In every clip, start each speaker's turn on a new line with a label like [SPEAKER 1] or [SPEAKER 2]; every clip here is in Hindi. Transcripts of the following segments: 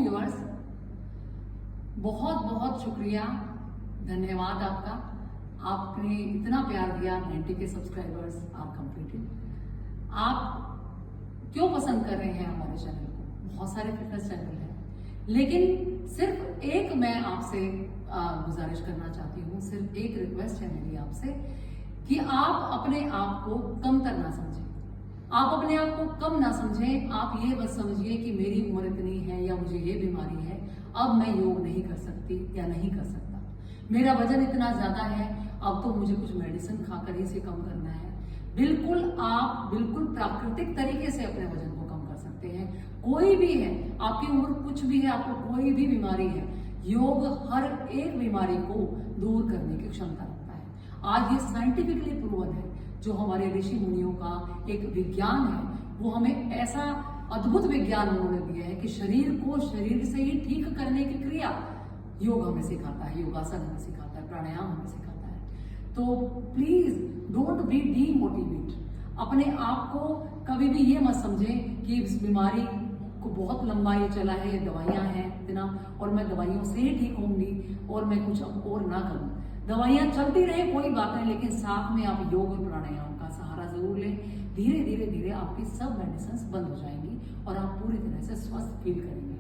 [SPEAKER 1] व्यूअर्स, बहुत बहुत शुक्रिया, धन्यवाद आपका। आपने इतना प्यार दिया। 90 के सब्सक्राइबर्स आप कंप्लीटेड। आप क्यों पसंद कर रहे हैं हमारे चैनल को? बहुत सारे फिटनेस चैनल हैं, लेकिन सिर्फ एक मैं आपसे गुजारिश करना चाहती हूँ, सिर्फ एक रिक्वेस्ट है मेरी आपसे कि आप अपने आप को कमतर ना समझें। आप अपने आप को कम ना समझें। आप ये बस समझिए कि मेरी उम्र इतनी है या मुझे ये बीमारी है, अब मैं योग नहीं कर सकती या नहीं कर सकता। मेरा वजन इतना ज्यादा है, अब तो मुझे कुछ मेडिसिन खाकर ही इसे कम करना है। आप बिल्कुल प्राकृतिक तरीके से अपने वजन को कम कर सकते हैं। कोई भी है, आपकी उम्र कुछ भी है, आपको कोई भी बीमारी है, योग हर एक बीमारी को दूर करने की क्षमता रखता है। आज ये साइंटिफिकली प्रूवन है। जो हमारे ऋषि मुनियों का एक विज्ञान है, वो हमें ऐसा अद्भुत विज्ञान उन्होंने दिया है कि शरीर को शरीर से ही ठीक करने की क्रिया योग हमें सिखाता है, योगासन हमें सिखाता है, प्राणायाम हमें सिखाता है। तो प्लीज डोंट बी डीमोटिवेट। अपने आप को कभी भी ये मत समझें कि इस बीमारी को बहुत लंबा ये चला है, ये दवाइयां हैं इतना, और मैं दवाइयों से ही ठीक होंगी और मैं कुछ और ना करूं। दवाइयां चलती रहे कोई बात नहीं, लेकिन साथ में आप योग और प्राणायाम का सहारा जरूर लें। धीरे धीरे धीरे आपकी सब मेडिसिन बंद हो जाएंगी और आप पूरी तरह से स्वस्थ फील करेंगे।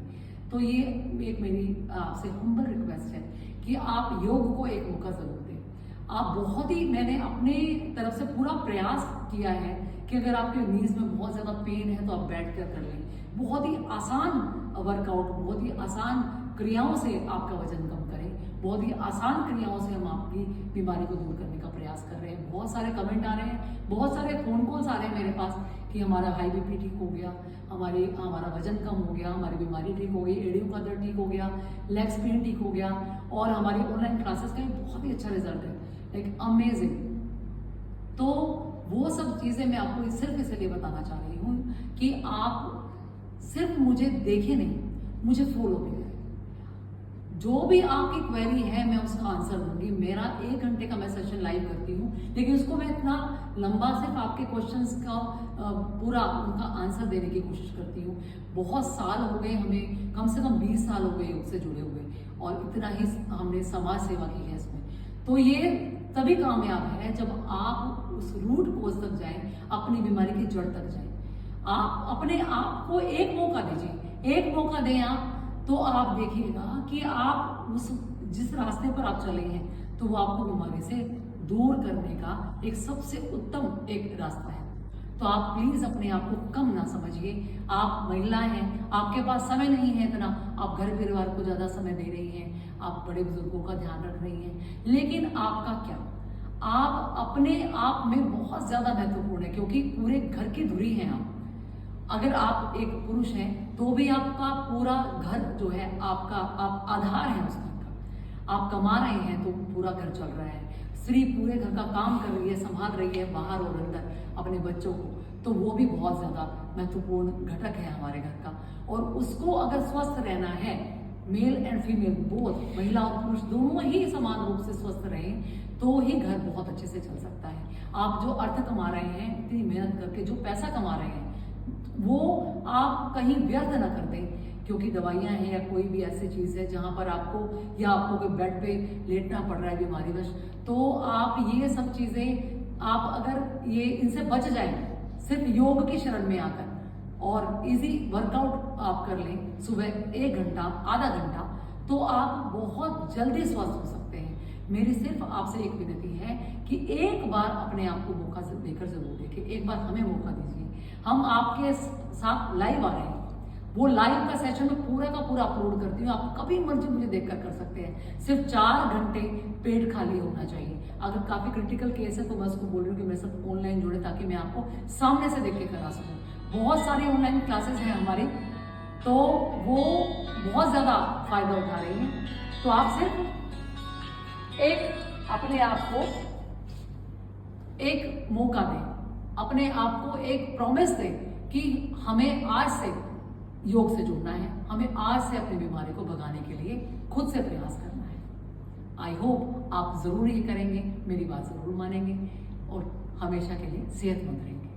[SPEAKER 1] तो ये एक मेरी आपसे हम्बल रिक्वेस्ट है कि आप योग को एक मौका जरूर दें। आप बहुत ही, मैंने अपने तरफ से पूरा प्रयास किया है कि अगर आपके नीज में बहुत ज्यादा पेन है तो आप बैठ कर लें। बहुत ही आसान वर्कआउट, बहुत ही आसान क्रियाओं से आपका वजन कम करें। बहुत ही आसान क्रियाओं से हम आपकी बीमारी को दूर करने का प्रयास कर रहे हैं। बहुत सारे कमेंट आ रहे हैं, बहुत सारे फोन कॉल्स आ रहे हैं मेरे पास कि हमारा हाई बीपी ठीक हो गया, हमारा वजन कम हो गया, हमारी बीमारी ठीक हो गई, एड़ियों का दर्द ठीक हो गया, लेग्स पेन ठीक हो गया, और हमारी ऑनलाइन क्लासेस का बहुत ही अच्छा रिजल्ट है, लाइक अमेजिंग। तो वो सब चीजें मैं आपको सिर्फ इसलिए बताना चाह रही हूँ कि आप सिर्फ मुझे देखे नहीं, मुझे फॉलो भी करें। जो भी आपकी क्वेरी है मैं उसका आंसर दूंगी। मेरा 1 घंटे का मैं सेशन लाइव करती हूँ, लेकिन उसको मैं इतना लंबा सिर्फ आपके क्वेश्चंस का पूरा उनका आंसर देने की कोशिश करती हूँ। बहुत साल हो गए हमें, कम से कम 20 साल हो गए योग से जुड़े हुए, और इतना ही हमने समाज सेवा की है इसमें। तो ये तभी कामयाब है जब आप उस रूट कोज तक जाएं, अपनी बीमारी की जड़ तक जाएं। आप अपने आप को एक मौका दीजिए, एक मौका दें आप, तो आप देखिएगा कि आप उस जिस रास्ते पर आप चले हैं तो वो आपको बीमारी से दूर करने का एक सबसे उत्तम एक रास्ता है। तो आप प्लीज अपने आप को कम ना समझिए। आप महिलाएं हैं, आपके पास समय नहीं है इतना, आप घर परिवार को ज्यादा समय दे रही हैं, आप बड़े बुजुर्गों का ध्यान रख रही हैं, लेकिन आपका क्या, आप अपने आप में बहुत ज्यादा महत्वपूर्ण है, क्योंकि पूरे घर की धुरी हैं आप। अगर आप एक पुरुष हैं तो भी आपका पूरा घर जो है आप आधार है उस घर का। आप कमा रहे हैं तो पूरा घर चल रहा है। स्त्री पूरे घर का काम कर रही है, संभाल रही है बाहर और अंदर अपने बच्चों को, तो वो भी बहुत ज्यादा महत्वपूर्ण घटक है हमारे घर का। और उसको अगर स्वस्थ रहना है, मेल एंड फीमेल बोथ, महिला और पुरुष दोनों ही समान रूप से स्वस्थ रहें, तो ही घर बहुत अच्छे से चल सकता है। आप जो अर्थ कमा रहे हैं, इतनी मेहनत करके जो पैसा कमा रहे हैं, वो आप कहीं व्यर्थ ना कर दें, क्योंकि दवाइयां हैं या कोई भी ऐसी चीज है जहां पर आपको कोई बेड पे लेटना पड़ रहा है बीमारीवश, तो आप ये सब चीजें आप अगर ये इनसे बच जाएं, सिर्फ योग की शरण में आकर और इजी वर्कआउट आप कर लें, सुबह 1 घंटा, आधा घंटा, तो आप बहुत जल्दी स्वस्थ हो सकते हैं। मेरी सिर्फ आपसे एक विनती है कि एक बार अपने आप को मौका देकर जरूर देखें। एक बार हमें मौका दीजिए। हम आपके साथ लाइव आ रहे हैं, वो लाइव का सेशन में पूरा का पूरा अपलोड करती हूँ। आप कभी मर्जी मुझे देखकर कर सकते हैं। सिर्फ 4 घंटे पेट खाली होना चाहिए। अगर काफी क्रिटिकल केस है तो मैं उसको बोल रही हूँ कि मैं सब ऑनलाइन जुड़े, ताकि मैं आपको सामने से देख के करा सकूँ। बहुत सारी ऑनलाइन क्लासेस हैं हमारी, तो वो बहुत ज्यादा फायदा उठा रही हैं। तो आप सिर्फ एक अपने आप को एक मौका दें, अपने आप को एक प्रॉमिस दें कि हमें आज से योग से जुड़ना है, हमें आज से अपनी बीमारी को भगाने के लिए खुद से प्रयास करना है। आई होप आप जरूर ये करेंगे, मेरी बात जरूर मानेंगे और हमेशा के लिए सेहतमंद रहेंगे।